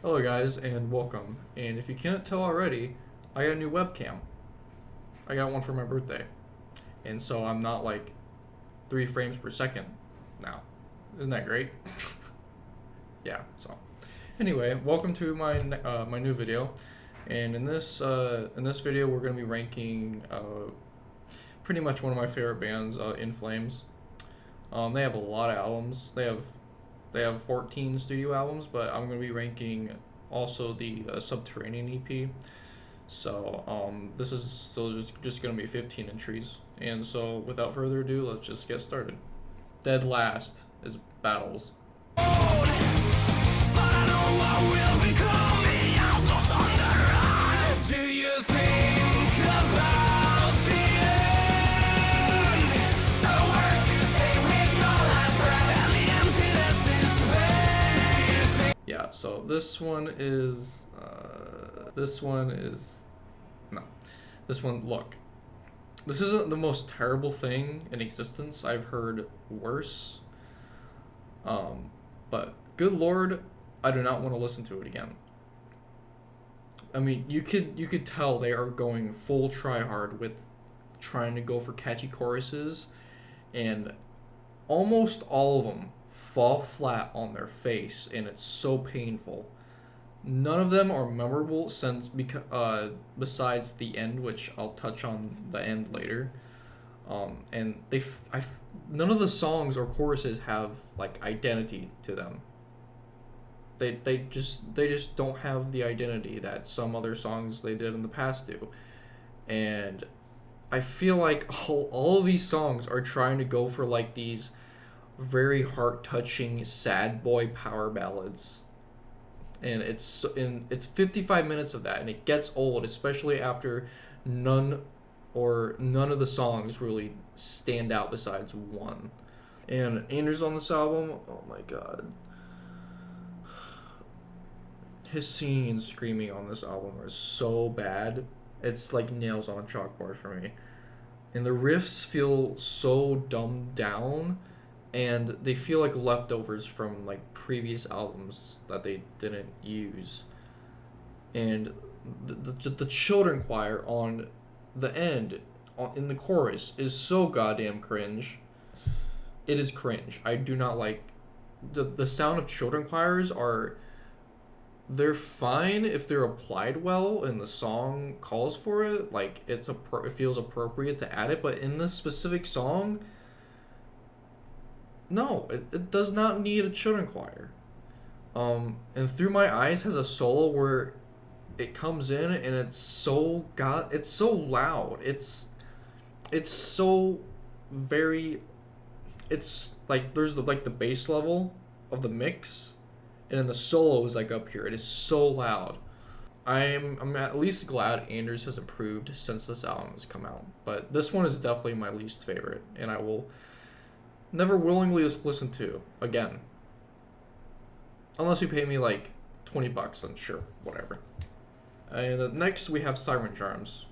Hello guys and welcome. And if you can't tell already, I got a new webcam. I got one for my birthday. And so I'm not like 3 frames per second now. Isn't that great? Yeah, so anyway, welcome to my new video. And in this video we're going to be ranking pretty much one of my favorite bands, In Flames. They have a lot of albums. They have 14 studio albums, but I'm going to be ranking also the Subterranean EP. So this is still just going to be 15 entries. And so without further ado, let's just get started. Dead last is Battles. Yeah, so this one is no. This one, look. This isn't the most terrible thing in existence. I've heard worse. But good lord, I do not want to listen to it again. I mean, you could tell they are going full try hard with trying to go for catchy choruses, and almost all of them fall flat on their face, and it's so painful. None of them are memorable since besides the end, which I'll touch on the end later. And none of the songs or choruses have like identity to them. They just don't have the identity that some other songs they did in the past do. And I feel like all of these songs are trying to go for like these very heart touching sad boy power ballads, and it's 55 minutes of that, and it gets old, especially after none of the songs really stand out besides one. And Anders on this album, oh my god, his singing and screaming on this album are so bad. It's like nails on a chalkboard for me. And the riffs feel so dumbed down, and they feel like leftovers from like previous albums that they didn't use. And the children choir on the end, in the chorus, is so goddamn cringe. It is cringe. I do not like the sound of children choirs. They're fine if they're applied well and the song calls for it. Like it feels appropriate to add it, but in this specific song, no, it does not need a children choir. And Through My Eyes has a solo where it comes in and it's so loud. It's so very, it's like there's the bass level of the mix, and then the solo is like up here. It is so loud. I'm at least glad Anders has improved since this album has come out, but this one is definitely my least favorite, and I will never willingly listen to again. Unless you pay me like $20, then sure, whatever. And next we have Siren Charms.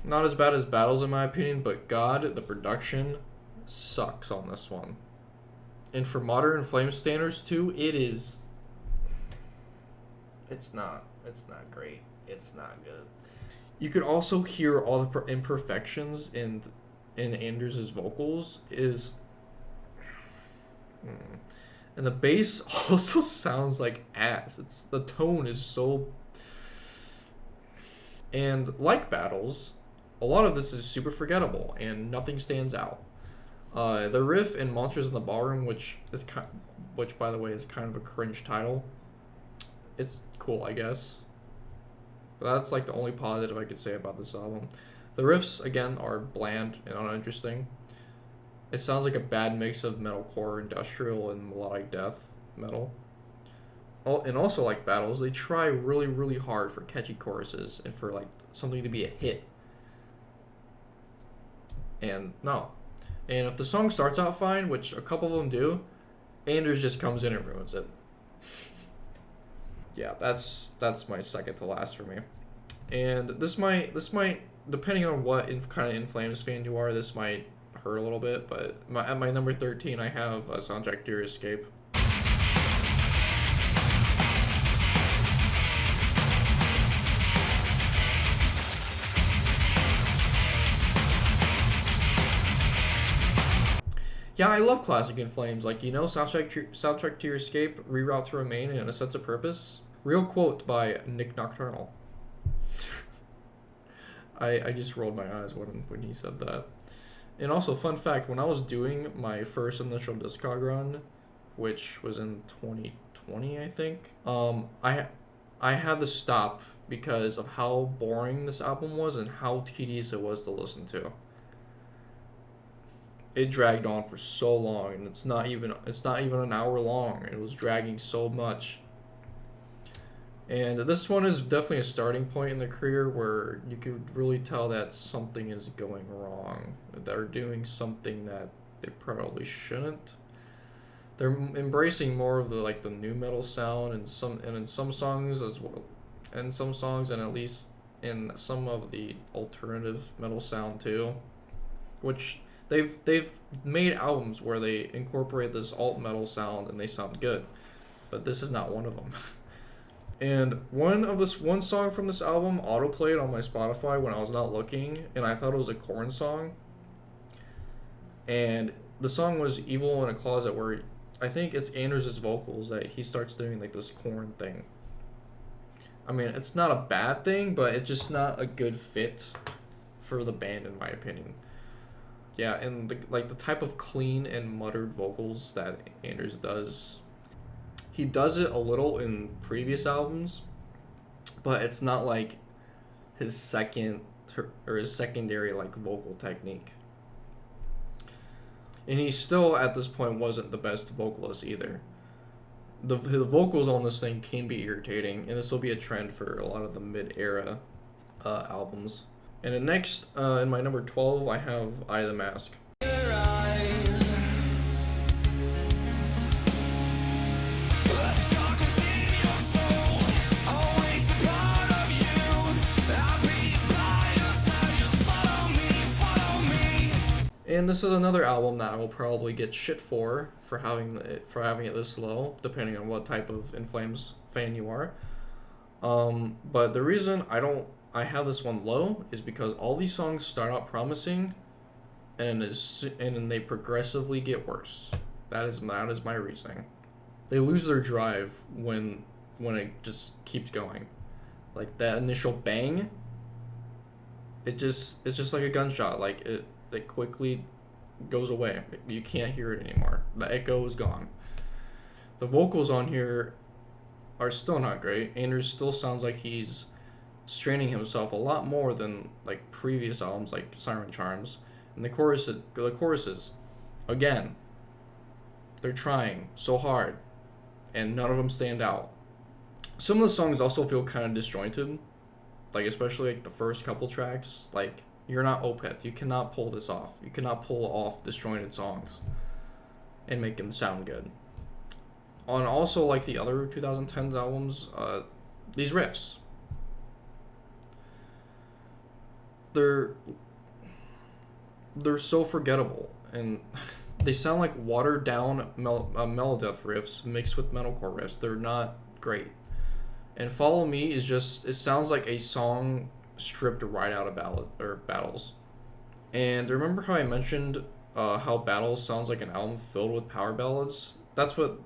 Not as bad as Battles in my opinion, but god, the production sucks on this one. And for Modern In Flames standards too, it's not great. It's not good. You could also hear all the imperfections in Anders' vocals and the bass also sounds like ass. The tone is so, and like Battles, a lot of this is super forgettable and nothing stands out. The riff in Monsters in the Ballroom, which by the way is kind of a cringe title. It's cool, I guess. But that's like the only positive I could say about this album. The riffs again are bland and uninteresting. It sounds like a bad mix of metalcore, industrial, and melodic death metal. And also like Battles, they try really, really hard for catchy choruses and for like something to be a hit. And no. And if the song starts out fine, which a couple of them do, Anders just comes in and ruins it. Yeah, that's my second to last for me. And this might depending on what kind of In Flames fan you are, this might hurt a little bit. But at my number 13, I have Soundtrack to Your Escape. Yeah, I love classic In Flames. Like, Soundtrack to Your Escape, Reroute to Remain, and A Sense of Purpose. Real quote by Nick Nocturnal. I just rolled my eyes when he said that. And also, fun fact, when I was doing my first initial Discog run, which was in 2020, I think, I had to stop because of how boring this album was and how tedious it was to listen to. It dragged on for so long, and it's not even an hour long. It was dragging so much. And this one is definitely a starting point in the career where you could really tell that something is going wrong. They're doing something that they probably shouldn't. They're embracing more of the new metal sound and in some songs as well, and some songs and at least in some of the alternative metal sound too, which they've made albums where they incorporate this alt metal sound and they sound good, but this is not one of them. And one song from this album auto-played on my Spotify when I was not looking, and I thought it was a Korn song. And the song was Evil in a Closet, where I think it's Anders' vocals that he starts doing like this Korn thing. I mean, it's not a bad thing, but it's just not a good fit for the band in my opinion. Yeah, and the type of clean and muttered vocals that Anders does, he does it a little in previous albums, but it's not like his secondary like vocal technique. And he still at this point wasn't the best vocalist either. The vocals on this thing can be irritating, and this will be a trend for a lot of the mid-era albums. And then next, in my number 12, I have Eye of the Mask. And this is another album that I will probably get shit for having it this low, depending on what type of In Flames fan you are. But the reason I have this one low is because all these songs start out promising, and then they progressively get worse. That is my reasoning. They lose their drive when it just keeps going, like that initial bang. It's just like a gunshot. Like it quickly goes away. You can't hear it anymore. The echo is gone. The vocals on here are still not great. Anders still sounds like he's straining himself a lot more than like previous albums like Siren Charms. And the choruses, again, they're trying so hard, and none of them stand out. Some of the songs also feel kind of disjointed, like especially like the first couple tracks. Like, you're not Opeth. You cannot pull this off. You cannot pull off disjointed songs and make them sound good. On also like the other 2010s albums, these riffs, they're so forgettable, and they sound like watered down Melodeath riffs mixed with metalcore riffs. They're not great. And Follow Me it sounds like a song stripped right out of Battles. And remember how I mentioned how Battles sounds like an album filled with power ballads? That's what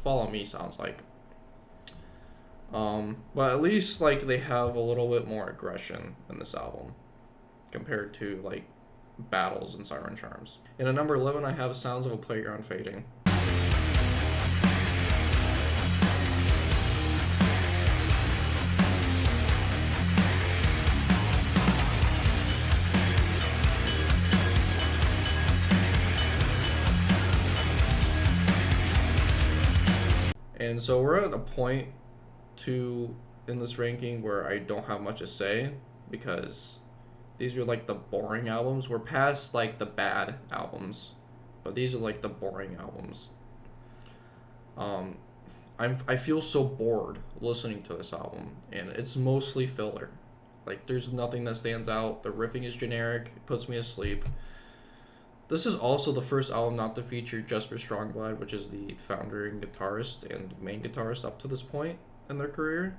Follow Me sounds like. But at least like they have a little bit more aggression in this album compared to like Battles and Siren Charms. And at number 11, I have Sounds of a Playground Fading. And so we're at a point in this ranking where I don't have much to say, because these are like the boring albums. We're past like the bad albums, but these are like the boring albums. I feel so bored listening to this album, and it's mostly filler. Like, there's nothing that stands out. The riffing is generic. It puts me asleep. This is also the first album not to feature Jesper Strongblad, which is the founder and guitarist and main guitarist up to this point in their career.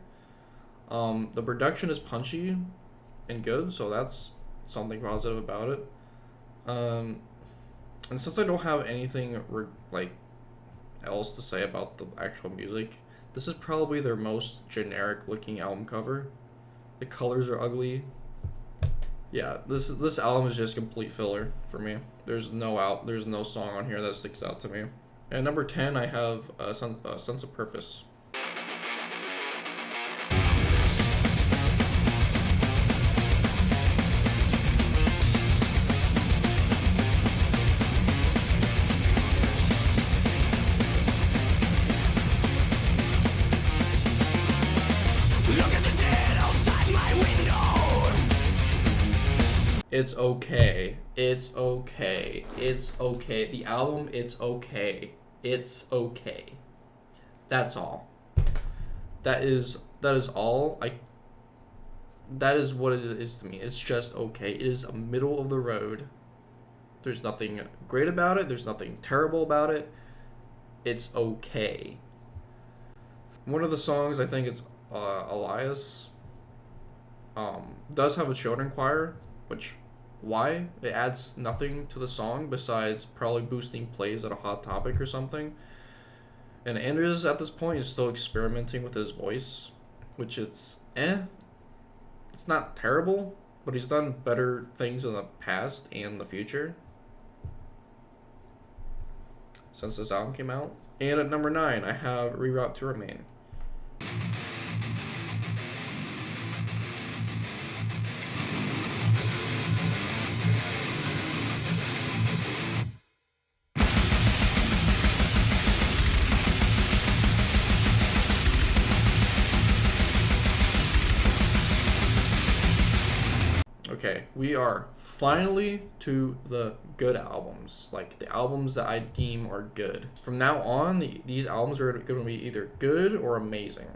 The production is punchy and good, so that's something positive about it. And since I don't have anything else to say about the actual music, this is probably their most generic looking album cover. The colors are ugly. Yeah, this album is just complete filler for me. There's no song on here that sticks out to me. And number 10, I have a Sense of Purpose. It's okay. It's okay. It's okay. The album, it's okay. It's okay. That's all. That is all. That is what it is to me. It's just okay. It is a middle of the road. There's nothing great about it. There's nothing terrible about it. It's okay. One of the songs, I think it's Elias, does have a children choir, which, why? It adds nothing to the song besides probably boosting plays at a Hot Topic or something. And Anders at this point is still experimenting with his voice, which it's not terrible, but he's done better things in the past and the future since this album came out. And at number 9, I have Reroute to Remain. Okay, we are finally to the good albums, like the albums that I deem are good. From now on, these albums are going to be either good or amazing.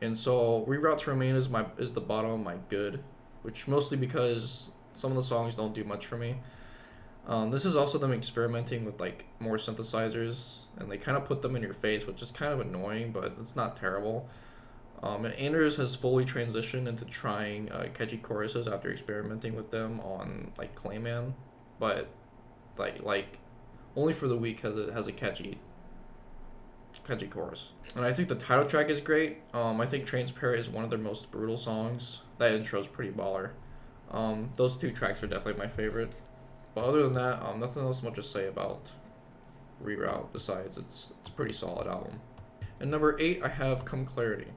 And so Reroute to Remain is the bottom of my good, which mostly because some of the songs don't do much for me. This is also them experimenting with like more synthesizers, and they kind of put them in your face, which is kind of annoying, but it's not terrible. And Anders has fully transitioned into trying catchy choruses after experimenting with them on like Clayman, but like only for the week has a catchy chorus. And I think the title track is great. I think Transparent is one of their most brutal songs. That intro is pretty baller. Those two tracks are definitely my favorite. But other than that, nothing else much to say about Reroute besides it's a pretty solid album. And number 8, I have Come Clarity.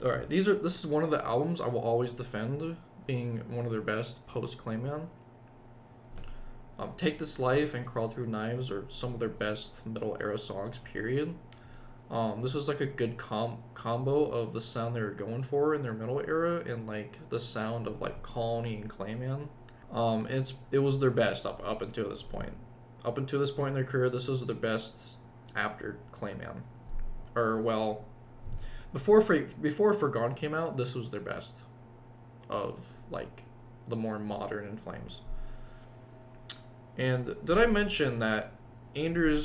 Alright, this is one of the albums I will always defend being one of their best post Clayman. Take This Life and Crawl Through Knives are some of their best middle era songs, period. This was like a good combo of the sound they were going for in their middle era and like the sound of like Colony and Clayman. It was their best up until this point. Up until this point in their career, this was their best after Clayman. Or well, before Forgone came out, this was their best of like the more modern In Flames. And did I mention that Anders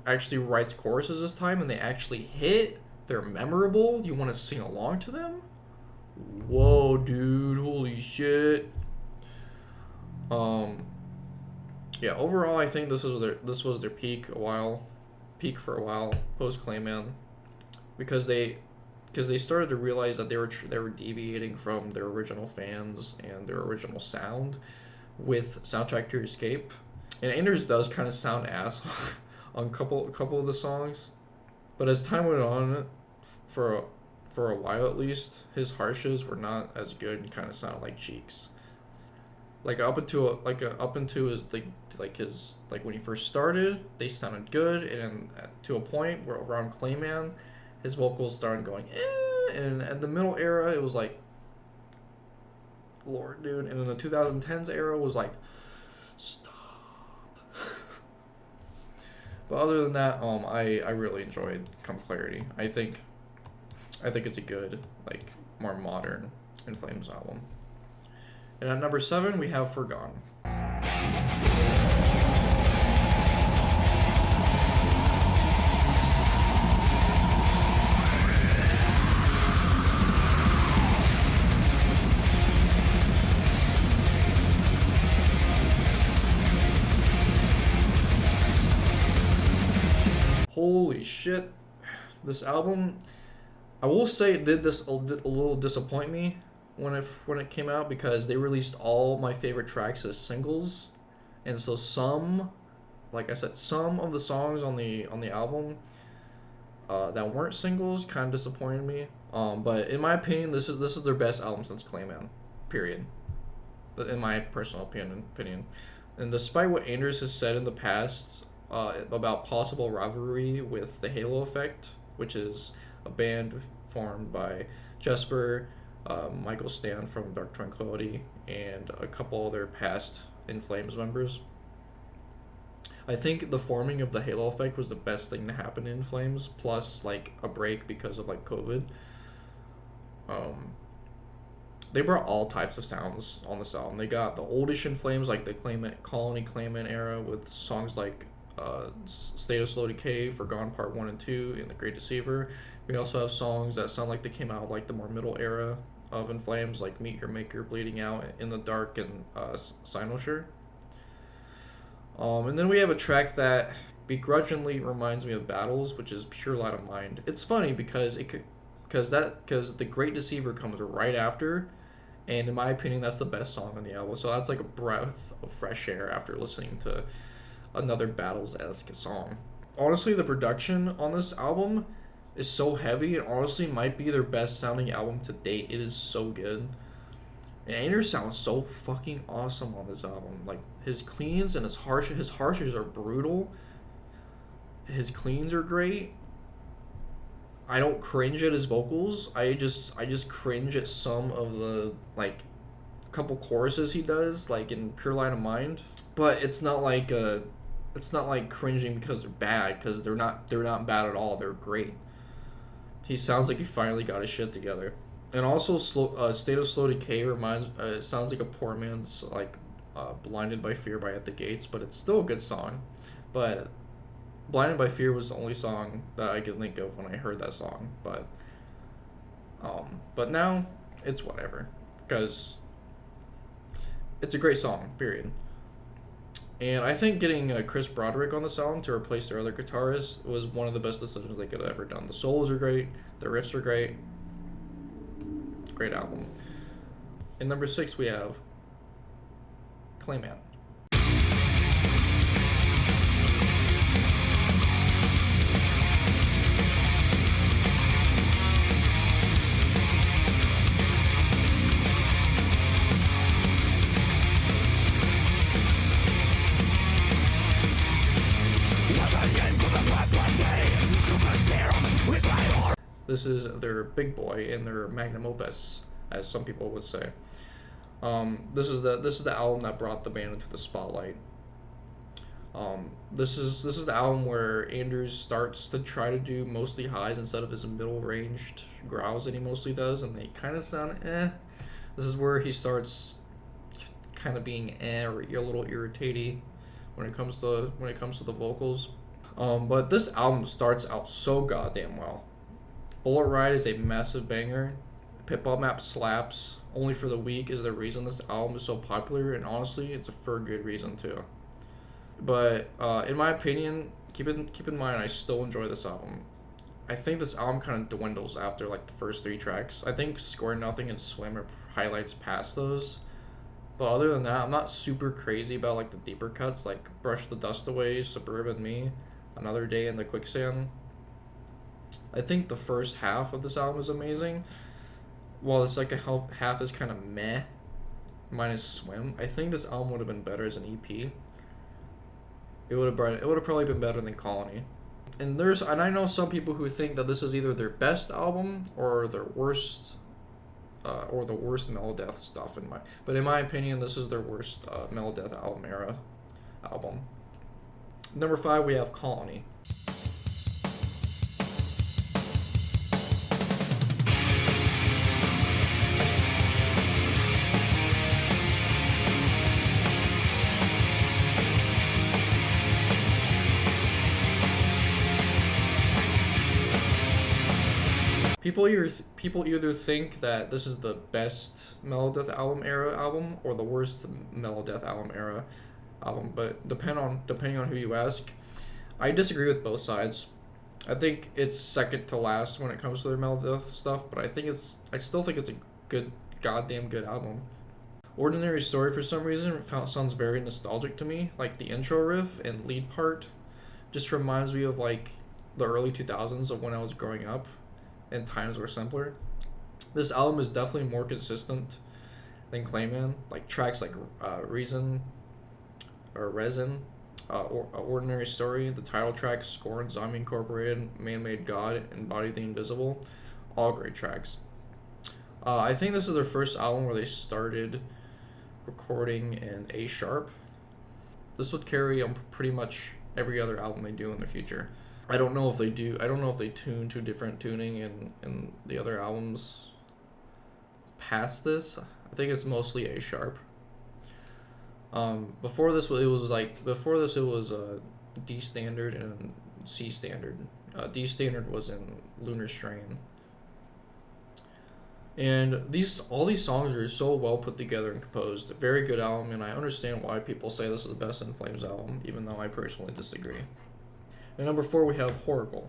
actually writes choruses this time and they actually hit? They're memorable. You want to sing along to them? Whoa, dude! Holy shit! Yeah. Overall, I think this was their peak for a while post Clayman, because they started to realize that they were deviating from their original fans and their original sound with Soundtrack to Escape. And Anders does kind of sound ass on a couple of the songs, but as time went on, for a while at least, his harshes were not as good and kind of sounded like Cheeks. Like up into his like when he first started, they sounded good, and to a point where around Clayman, his vocals started going and at the middle era it was like, Lord, dude, and in the 2010s era was like, stop. But other than that, I really enjoyed Come Clarity. I think it's a good, like, more modern In Flames album. And at number 7 we have Forgone. Holy shit. This album, I will say, it did a little disappoint me when it came out, because they released all my favorite tracks as singles. And so some, like I said, some of the songs on the album that weren't singles kind of disappointed me. But in my opinion, this is their best album since Clayman, period. In my personal opinion. And despite what Anders has said in the past about possible rivalry with the Halo Effect, which is a band formed by Jesper, Michael Stan from Dark Tranquillity, and a couple other past In Flames members, I think the forming of the Halo Effect was the best thing to happen in Flames, plus like a break because of like COVID. They brought all types of sounds on this album. They got the oldish In Flames, like the Colony Clayman era, with songs like State of Slow Decay, Forgone Part 1 and 2, and The Great Deceiver. We also have songs that sound like they came out of like the more middle era of In Flames, like Meet Your Maker, Bleeding Out, In the Dark, and Cynosure. And then we have a track that begrudgingly reminds me of Battles, which is Pure Light of Mind. It's funny because The Great Deceiver comes right after, and in my opinion, that's the best song on the album. So that's like a breath of fresh air after listening to another Battles-esque song. Honestly, the production on this album is so heavy. It honestly might be their best sounding album to date. It is so good. And Anders sounds so fucking awesome on this album. Like, his cleans and his harshes are brutal. His cleans are great. I don't cringe at his vocals. I just cringe at some of the like couple choruses he does, like in Pure Light of Mind. But it's not like cringing because they're bad, because they're not bad at all. They're great. He sounds like he finally got his shit together. And also, State of Slow Decay it sounds like a poor man's like Blinded by Fear by At the Gates, but it's still a good song. But Blinded by Fear was the only song that I could think of when I heard that song. But now it's whatever, because it's a great song, period. And I think getting Chris Broderick on this album to replace their other guitarist was one of the best decisions they could have ever done. The solos are great, the riffs are great. Great album. In number 6 we have Clayman. This is their big boy and their magnum opus, as some people would say. This is the album that brought the band into the spotlight. This is the album where Anders starts to try to do mostly highs instead of his middle ranged growls that he mostly does, and they kind of sound eh. This is where he starts kind of being or a little irritating when it comes to the vocals. But this album starts out so goddamn well. Bullet Ride is a massive banger. Pitball Map slaps. Only for the Weak is the reason this album is so popular, and honestly, it's for a good reason too. But in my opinion, keep in mind, I still enjoy this album. I think this album kind of dwindles after like the first 3 tracks. I think Score Nothing and Swim are highlights past those. But other than that, I'm not super crazy about like the deeper cuts, like Brush the Dust Away, Suburban Me, Another Day in the Quicksand. I think the first half of this album is amazing, while the second half is kind of meh. minus Swim. I think this album would have been better as an EP. It would have probably been better than Colony. And I know some people who think that this is either their best album or their worst, or the worst Melodeath stuff but in my opinion, this is their worst Melodeath album era album. Number 5, we have Colony. People either think that this is the best Melodeath album era album or the worst Melodeath album era album, but depending on who you ask, I disagree with both sides. I think it's second to last when it comes to their Melodeath stuff, but I still think it's a goddamn good album. Ordinary Story, for some reason, sounds very nostalgic to me. Like the intro riff and lead part just reminds me of like the early 2000s of when I was growing up and times were simpler. This album is definitely more consistent than Clayman. Like tracks like Reason or Resin, Ordinary Story, the title track, Scorn, Zombie Incorporated, Man-Made God, and Body the Invisible, all great tracks. I think this is their first album where they started recording in A sharp. This would carry on pretty much every other album they do in the future. I don't know if they tune to different tuning in the other albums past this. I think it's mostly A sharp. Before this it was D standard and C standard. D standard was in Lunar Strain. And all these songs are so well put together and composed. Very good album, and I understand why people say this is the best In Flames album, even though I personally disagree. At number 4, we have Horacle.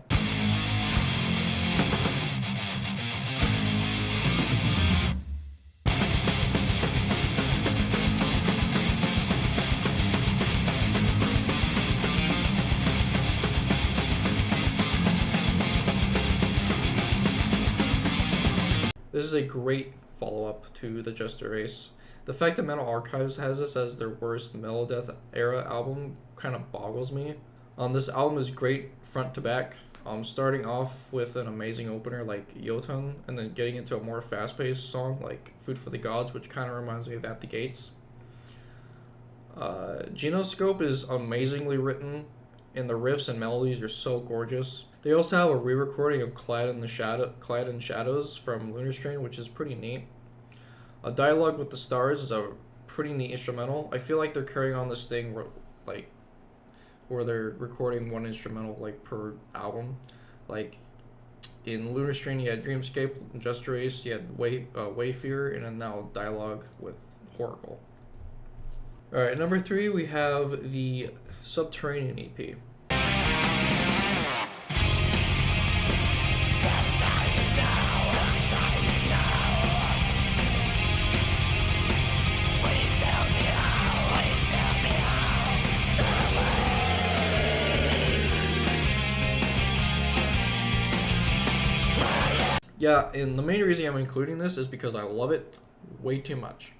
This is a great follow-up to The Just Erase. The fact that Metal Archives has this as their worst Melodeath era album kind of boggles me. This album is great front to back. Starting off with an amazing opener like Jotun, and then getting into a more fast-paced song like Food for the Gods, which kind of reminds me of At the Gates. Genoscope is amazingly written, and the riffs and melodies are so gorgeous. They also have a re-recording of Clad in Shadows from Lunar Strain, which is pretty neat. A Dialogue with the Stars is a pretty neat instrumental. I feel like they're carrying on this thing where they're recording one instrumental like per album. Like in Lunar Strain you had Dreamscape, Just Erase, you had Wayfear, and then now Dialogue with Horacle. Alright, number 3 we have the Subterranean EP. Yeah, and the main reason I'm including this is because I love it way too much.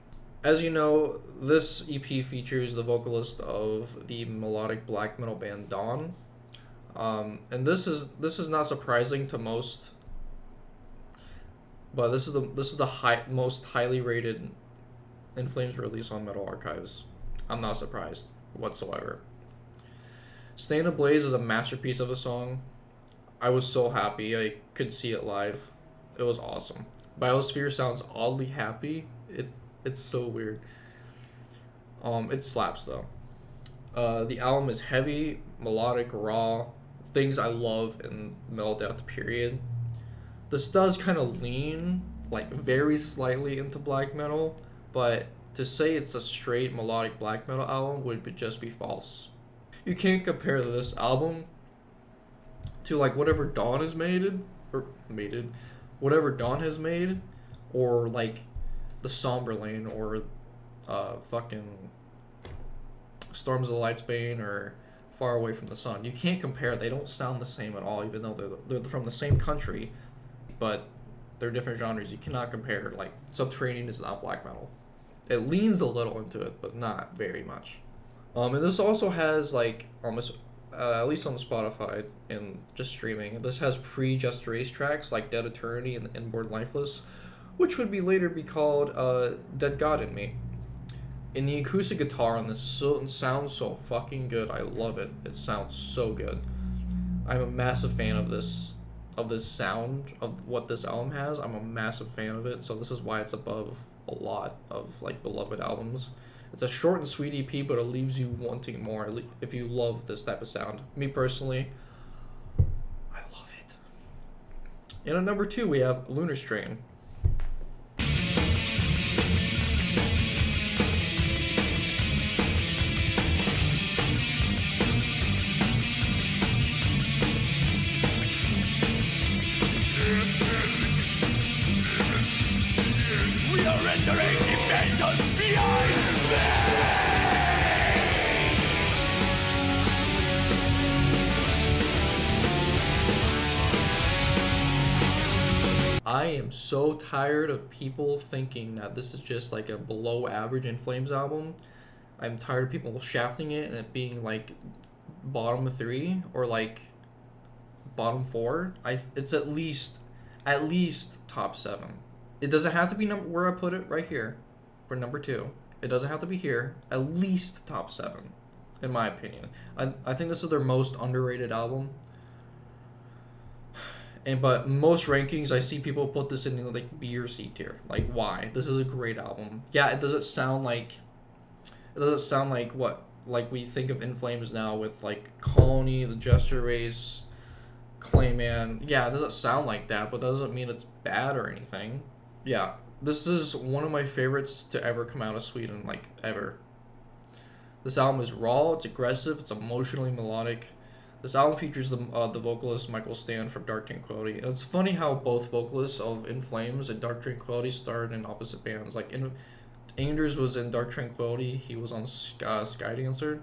As you know, this EP features the vocalist of the melodic black metal band Dawn. And this is not surprising to most, but this is the most highly rated In Flames release on Metal Archives. I'm not surprised whatsoever. Stand Ablaze is a masterpiece of a song. I was so happy I could see it live. It was awesome. Biosphere sounds oddly happy. It's so weird. It slaps though. The album is heavy, melodic, raw, things I love in Melodeath period. This does kind of lean like very slightly into black metal, but to say it's a straight melodic black metal album would just be false. You can't compare this album to like whatever Dawn has made, whatever Dawn has made, or like the Somberlane, or fucking Storms of the Lightsbane, or Far Away from the Sun. You can't compare. They don't sound the same at all, even though they're from the same country, but they're different genres. You cannot compare. Like Subterranean is not black metal. It leans a little into it, but not very much. And this also has like almost, at least on Spotify and just streaming, this has pre-Just Erase tracks like Dead Eternity and Inborn Lifeless, which would be later be called Dead God in Me. And the acoustic guitar on this sounds so fucking good. I love it. It sounds so good. I'm a massive fan of this sound of what this album has. I'm a massive fan of it, so this is why it's above a lot of like beloved albums. It's a short and sweet EP, but it leaves you wanting more if you love this type of sound. Me personally, I love it. And at number 2, we have Lunar Strain. We are entering dimensions behind me! I am so tired of people thinking that this is just like a below average In Flames album. I'm tired of people shafting it and it being like bottom 3 or like bottom 4. It's at least top 7. It doesn't have to be where I put it right here for number 2. It doesn't have to be here. At least top 7, in my opinion. I think this is their most underrated album. But most rankings, I see people put this in like B or C tier. Like, why? This is a great album. Yeah, it doesn't sound like what like we think of In Flames now with like Colony, the Just Erase, Clayman. Yeah, it doesn't sound like that, but that doesn't mean it's bad or anything. Yeah, this is one of my favorites to ever come out of Sweden, like ever. This album is raw, it's aggressive, it's emotionally melodic. This album features the vocalist Michael Stan from Dark Tranquillity. And it's funny how both vocalists of In Flames and Dark Tranquillity starred in opposite bands. Like, Anders was in Dark Tranquillity, he was on Skydancer,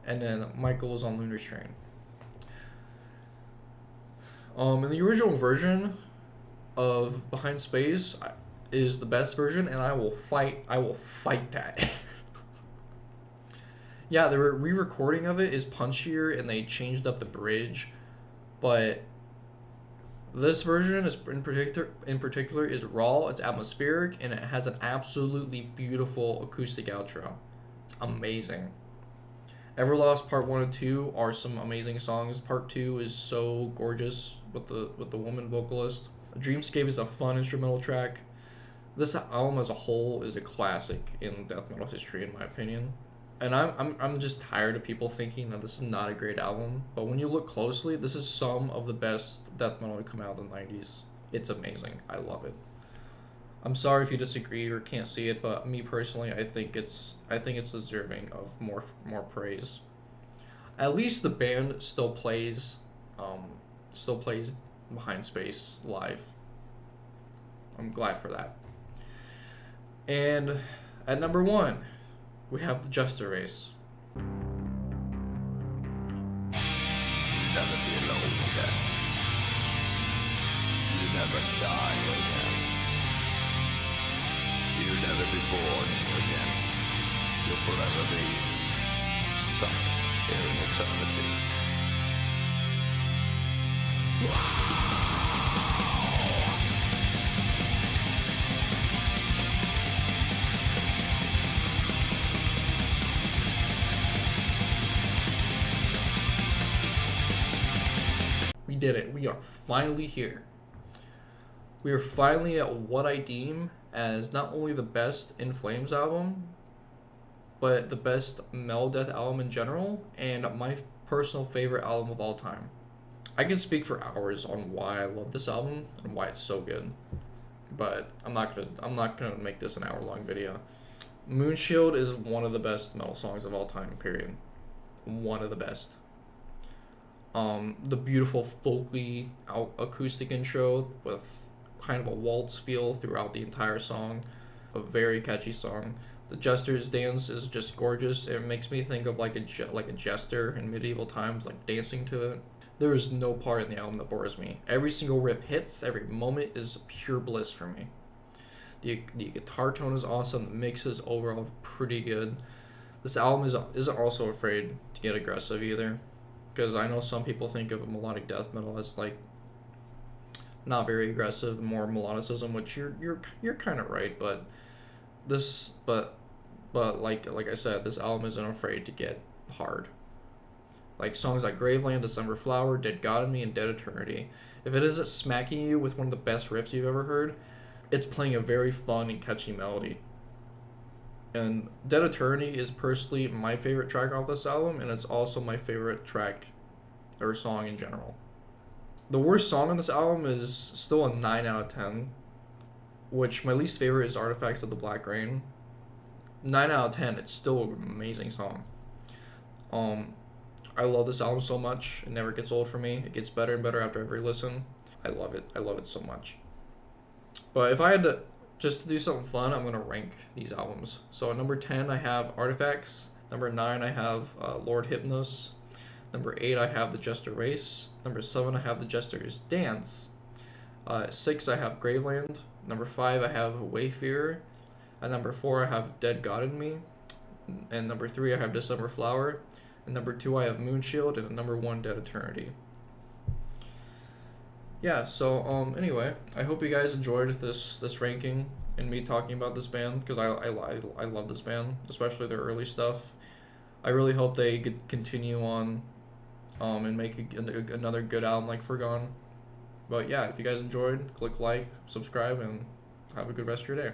and then Michael was on Lunar Strain. In the original version of Behind Space is the best version, and I will fight that. Yeah, the re-recording of it is punchier, and they changed up the bridge, but this version is in particular is raw. It's atmospheric, and it has an absolutely beautiful acoustic outro. It's amazing. Everlost Part 1 and 2 are some amazing songs. Part 2 is so gorgeous with the woman vocalist. Dreamscape is a fun instrumental track. This album as a whole is a classic in death metal history, in my opinion. And I'm just tired of people thinking that this is not a great album. But when you look closely, this is some of the best death metal to come out in the 90s. It's amazing. I love it. I'm sorry if you disagree or can't see it, but me personally, I think it's deserving of more praise. At least the band still plays Behind Space live. I'm glad for that. And at number 1, we have the Just Erase. You'll never be alone again. You'll never die again. You'll never be born again. You'll forever be stuck here in eternity. We did it. We are finally here. We are finally at what I deem as not only the best In Flames album, but the best Megadeth album in general, and my personal favorite album of all time. I can speak for hours on why I love this album and why it's so good, but I'm not gonna make this an hour-long video. Moonshield is one of the best metal songs of all time, period. One of the best. The beautiful folky acoustic intro with kind of a waltz feel throughout the entire song. A very catchy song. The Jester's dance is just gorgeous. It makes me think of like a jester in medieval times, like dancing to it. There is no part in the album that bores me. Every single riff hits. Every moment is pure bliss for me. The guitar tone is awesome. The mix is overall pretty good. This album isn't also afraid to get aggressive either, because I know some people think of melodic death metal as like not very aggressive, more melodicism, which you're kind of right, but this but like I said, this album isn't afraid to get hard. Like songs like Graveland, December Flower, Dead God in Me, and Dead Eternity. If it isn't smacking you with one of the best riffs you've ever heard, it's playing a very fun and catchy melody. And Dead Eternity is personally my favorite track off this album, and it's also my favorite track or song in general. The worst song on this album is still a 9 out of 10, which my least favorite is Artifacts of the Black Rain. 9 out of 10, it's still an amazing song. I love this album so much. It never gets old for me. It gets better and better after every listen. I love it. I love it so much. But if I had to just to do something fun, I'm going to rank these albums. So at number 10, I have Artifacts. Number 9, I have Lord Hypnos. Number 8, I have The Jester Race. Number 7, I have The Jester's Dance. 6, I have Graveland. Number 5, I have Wayfarer. At number 4, I have Dead God in Me. And number 3, I have December Flower. And number 2, I have Moonshield. And at number 1, Dead Eternity. Yeah, so anyway, I hope you guys enjoyed this ranking and me talking about this band, because I love this band, especially their early stuff. I really hope they continue on and make another good album like Forgone. But yeah, if you guys enjoyed, click like, subscribe, and have a good rest of your day.